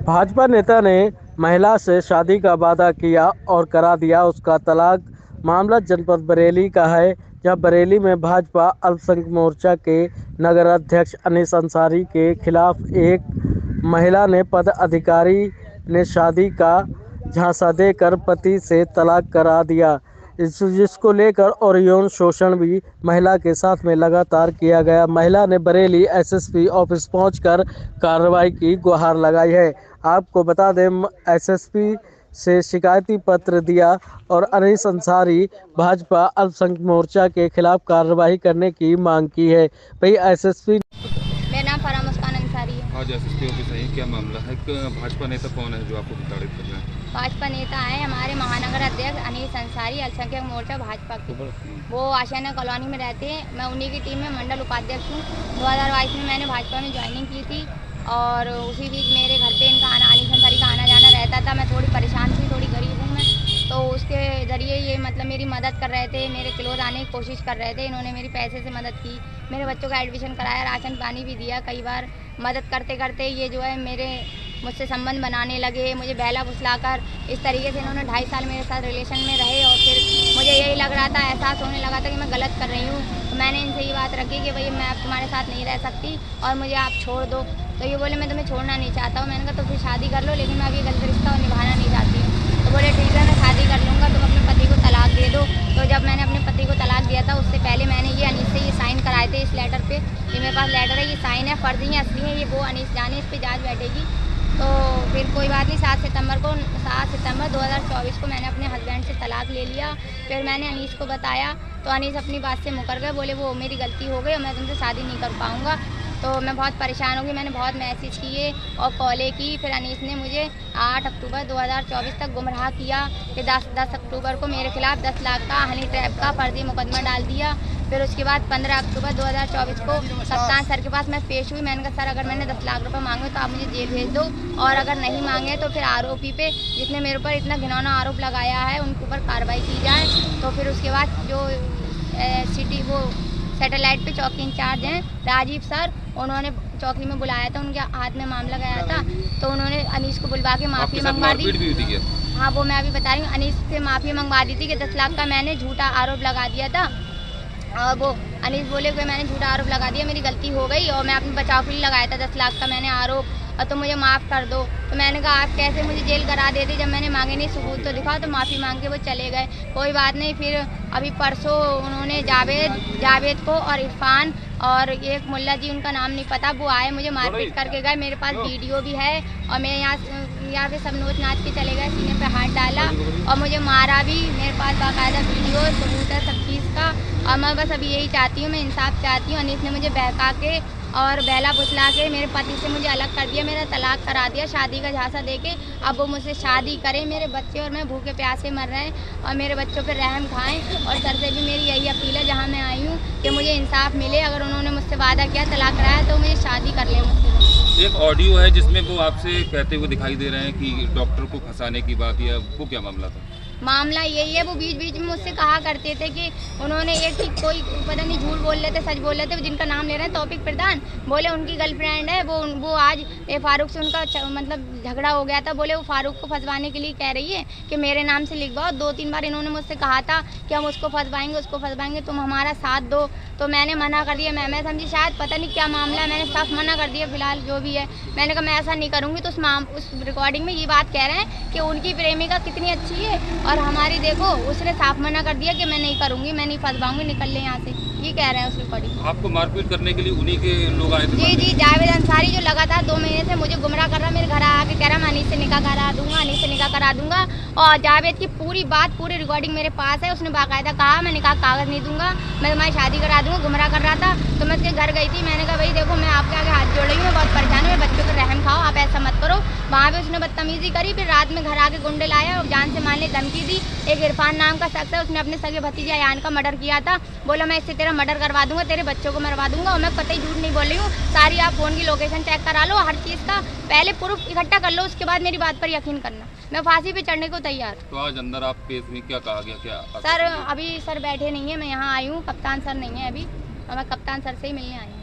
भाजपा नेता ने महिला से शादी का वादा किया और करा दिया उसका तलाक। मामला जनपद बरेली का है, जहां बरेली में भाजपा अल्पसंख्यक मोर्चा के नगर अध्यक्ष अनीस अंसारी के खिलाफ एक महिला ने पदाधिकारी ने शादी का झांसा देकर पति से तलाक करा दिया, जिसको लेकर और यौन शोषण भी महिला के साथ में लगातार किया गया। महिला ने बरेली एसएसपी ऑफिस पहुंचकर कार्रवाई की गुहार लगाई है। आपको बता दें, एसएसपी से शिकायती पत्र दिया और अनीस अंसारी भाजपा अल्पसंख्यक मोर्चा के खिलाफ कार्रवाई करने की मांग की है। भाई एसएसपी मेरा नाम फरा मुस्कान अंसारी है। आज एसएसपी ऑफिस आई, क्या मामला है? भाजपा नेता कौन है जो आपको प्रताड़ित कर रहे हैं? भाजपा नेता है हमारे महानगर अध्यक्ष अनीस अंसारी, अल्पसंख्यक मोर्चा भाजपा के। वो आशियाना कॉलोनी में रहते हैं। मैं उन्हीं की टीम में मंडल उपाध्यक्ष हूँ। 2022 में मैंने भाजपा में ज्वाइनिंग की थी और उसी बीच मेरे घर पे इनका अनीस अंसारी का आना जाना रहता था। मैं थोड़ी परेशान थी, थोड़ी गरीब हूँ मैं, तो उसके ज़रिए ये मतलब मेरी मदद कर रहे थे, मेरे क्लोज आने की कोशिश कर रहे थे। इन्होंने मेरी पैसे से मदद की, मेरे बच्चों का एडमिशन कराया, राशन पानी भी दिया। कई बार मदद करते करते ये जो है मुझसे संबंध बनाने लगे, मुझे बहला फुसलाकर इस तरीके से इन्होंने 2.5 साल मेरे साथ रिलेशन में रहे। और फिर मुझे यही लग रहा था, एहसास होने लगा था कि मैं गलत कर रही हूँ। तो मैंने इनसे ये बात रखी कि भाई मैं अब तुम्हारे साथ नहीं रह सकती और मुझे आप छोड़ दो। तो ये बोले मैं तुम्हें छोड़ना नहीं चाहता हूँ। मैंने कहा तो फिर शादी कर लो, लेकिन मैं अभी गलत रिश्ता निभाना नहीं चाहती हूँ। तो बोले ठीक है मैं शादी कर लूँगा, तुम अपने पति को तलाक दे दो। तो जब मैंने अपने पति को तलाक दिया था, उससे पहले मैंने ये अनीस से ये साइन कराए थे इस लेटर पे। ये मेरे पास लेटर है, ये साइन है, फर्जी है असली है, ये वो अनीस जाने इस पर जाँच बैठेगी। तो फिर कोई बात नहीं, 7 सितंबर 2024 को मैंने अपने हस्बैंड से तलाक ले लिया। फिर मैंने अनीस को बताया तो अनीस अपनी बात से मुकर गए, बोले वो मेरी गलती हो गई और मैं तुमसे शादी नहीं कर पाऊँगा। तो मैं बहुत परेशान हो गई, मैंने बहुत मैसेज किए और कॉलें की। फिर अनीस ने मुझे 8 अक्टूबर 2024 तक गुमराह किया। फिर 10 अक्टूबर को मेरे खिलाफ 10 लाख का हनी ट्रैप का फर्जी मुकदमा डाल दिया। फिर उसके बाद 15 अक्टूबर 2024 को कप्तान सर के पास मैं पेश हुई। मैंने कहा सर अगर मैंने 10 लाख रुपए मांगे तो आप मुझे जेल भेज दो, और अगर नहीं मांगे तो फिर आरोपी पे जिसने मेरे ऊपर इतना घिनौना आरोप लगाया है उनके ऊपर कार्रवाई की जाए। तो फिर उसके बाद जो सिटी वो सैटेलाइट पे चौकी इंचार्ज हैं राजीव सर, उन्होंने चौकी में बुलाया था, उनके हाथ में मामला गया था। तो उन्होंने अनीस को बुलवा के माफ़ी मंगवा दी। हाँ वो मैं अभी बता रही हूँ, अनीस से माफ़ी मंगवा दी थी कि 10 लाख का मैंने झूठा आरोप लगा दिया था। और वो अनीस बोले कि मैंने झूठा आरोप लगा दिया, मेरी गलती हो गई और मैं अपने बचाव के लिए लगाया था 10 लाख का मैंने आरोप, और तो मुझे माफ़ कर दो। तो मैंने कहा आप कैसे मुझे जेल करा देते, जब मैंने मांगे नहीं सबूत तो दिखाओ। तो माफ़ी मांग के वो चले गए, कोई बात नहीं। फिर अभी परसों उन्होंने जावेद को और इरफान और एक मुल्ला जी, उनका नाम नहीं पता, वो आए मुझे मारपीट करके गए। मेरे पास वीडियो भी है और मैं यहाँ पे सब नोच नाच के चले गए, सीने पे हाथ डाला और मुझे मारा भी। मेरे पास बाकायदा वीडियो सबूत है सब चीज़ का। और मैं बस अभी यही चाहती हूँ, मैं इंसाफ चाहती हूँ। अनीस ने मुझे बहका के और बहला फुसला के मेरे पति से मुझे अलग कर दिया, मेरा तलाक करा दिया, शादी का झांसा देके। अब वो मुझसे शादी करें, मेरे बच्चे और मैं भूखे प्यासे मर रहे हैं और मेरे बच्चों पे रहम खाएं। और सर से भी मेरी यही अपील है जहाँ मैं आई हूँ कि मुझे इंसाफ मिले। अगर उन्होंने मुझसे वादा किया तलाक कराया तो मुझे शादी कर ले मुझसे। एक ऑडियो है जिसमें वो आपसे कहते हुए दिखाई दे रहे हैं कि डॉक्टर को फंसाने की बात, या वो क्या मामला था? मामला यही है, वो बीच बीच में मुझसे कहा करते थे कि उन्होंने एक कोई पता नहीं झूठ बोल लेते सच बोल लेते, जिनका नाम ले रहे हैं तौफीक प्रधान, बोले उनकी गर्लफ्रेंड है वो आज फारूक से उनका मतलब झगड़ा हो गया था। बोले वो फारूक को फंसवाने के लिए कह रही है कि मेरे नाम से लिखवाओ। 2-3 बार इन्होंने मुझसे कहा था कि हम उसको फंसवाएंगे, तुम हमारा साथ दो। तो मैंने मना कर दिया। मैं समझी शायद पता नहीं क्या मामला है, मैंने साफ मना कर दिया। फिलहाल जो भी है मैंने कहा मैं ऐसा नहीं करूँगी। तो उस रिकॉर्डिंग में ये बात कह रहे हैं कि उनकी प्रेमिका कितनी अच्छी है और हमारी देखो, उसने साफ मना कर दिया कि मैं नहीं करूँगी, मैं नहीं फंसवाऊँगी, निकल ले यहाँ से, ये कह रहे हैं उस रिकॉर्डिंग। आपको मारपीट करने के लिए उन्हीं के लोग आए थे? जी जावेद अंसारी, जो लगातार 2 महीने से मुझे गुमराह कर रहा है, मेरे घर आके कह रहा मैं अनीस से निकाह करा दूंगा, अनीस से निकाह करा दूंगा। और जावेद की पूरी रिकॉर्डिंग मेरे पास है। उसने बाकायदा कहा मैं निकाह कागज़ नहीं दूंगा, मैं तुम्हारी शादी करा दूंगा। गुमराह कर रहा था तो मैं उसके घर गई थी। मैंने कहा भाई देखो मैं आपके आगे हाथ जोड़ रही हूँ, मैं बहुत परेशान हूँ, बच्चों पर रहम खाओ, आप ऐसा मत करो। वहाँ पे उसने बदतमीजी करी। फिर रात में घर आके गुंडे लाया और जान से मारने धमकी दी। एक इरफान नाम का शख्स है, उसने अपने सगे भतीजे अयान का मर्डर किया था। बोला मैं इससे तेरा मर्डर करवा दूंगा, तेरे बच्चों को मरवा दूंगा। और मैं कतई झूठ नहीं बोल रही हूँ, सारी आप फ़ोन की लोकेशन चेक करा लो, हर चीज़ का पहले प्रूफ इकट्ठा कर लो, उसके बाद मेरी बात पर यकीन करना। मैं फांसी पे चढ़ने को तैयार। तो आज अंदर आप केस में क्या कहा गया? क्या सर अभी सर बैठे नहीं है, मैं यहाँ आई हूँ, कप्तान सर नहीं है अभी, और मैं कप्तान सर से ही मिलने आई हूँ।